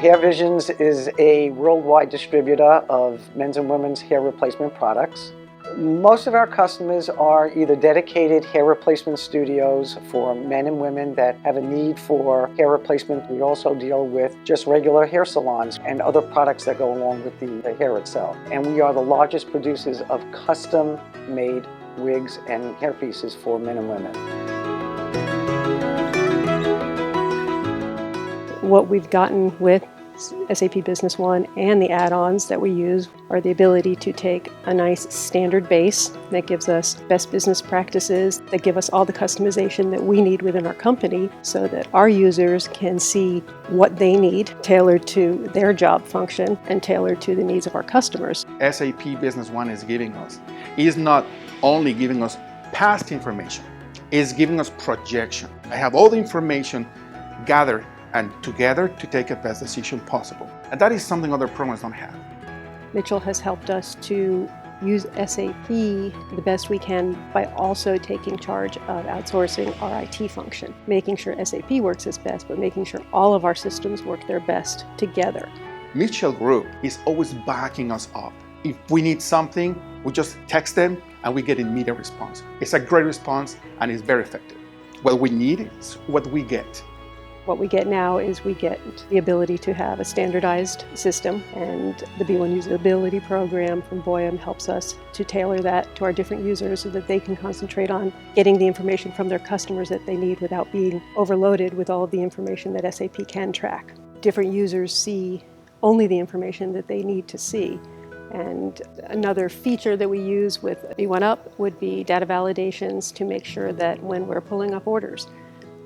Hair Visions is a worldwide distributor of men's and women's hair replacement products. Most of our customers are either dedicated hair replacement studios for men and women that have a need for hair replacement. We also deal with just regular hair salons and other products that go along with the hair itself. And we are the largest producers of custom-made wigs and hairpieces for men and women. What we've gotten with SAP Business One and the add-ons that we use are the ability to take a nice standard base that gives us best business practices, that give us all the customization that we need within our company so that our users can see what they need tailored to their job function and tailored to the needs of our customers. SAP Business One is giving us is not only giving us past information, it's giving us projection. I have all the information gathered and together to take the best decision possible. And that is something other programs don't have. MICHELL has helped us to use SAP the best we can by also taking charge of outsourcing our IT function, making sure SAP works its best, but making sure all of our systems work their best together. MICHELL Group is always backing us up. If we need something, we just text them and we get immediate response. It's a great response and it's very effective. What we need is what we get. What we get now is we get the ability to have a standardized system, and the B1 Usability program from Boyum helps us to tailor that to our different users so that they can concentrate on getting the information from their customers that they need without being overloaded with all of the information that SAP can track. Different users see only the information that they need to see. And another feature that we use with B1 Up would be data validations to make sure that when we're pulling up orders,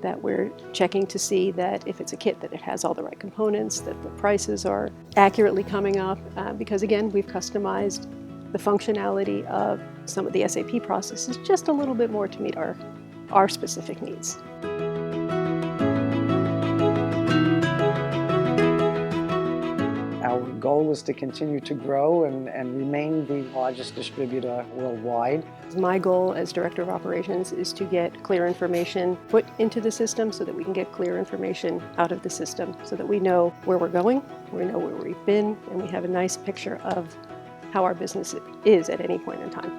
that we're checking to see that if it's a kit that it has all the right components, that the prices are accurately coming up, because again, we've customized the functionality of some of the SAP processes just a little bit more to meet our specific needs. Our goal is to continue to grow and remain the largest distributor worldwide. My goal as Director of Operations is to get clear information put into the system so that we can get clear information out of the system so that we know where we're going, we know where we've been, and we have a nice picture of how our business is at any point in time.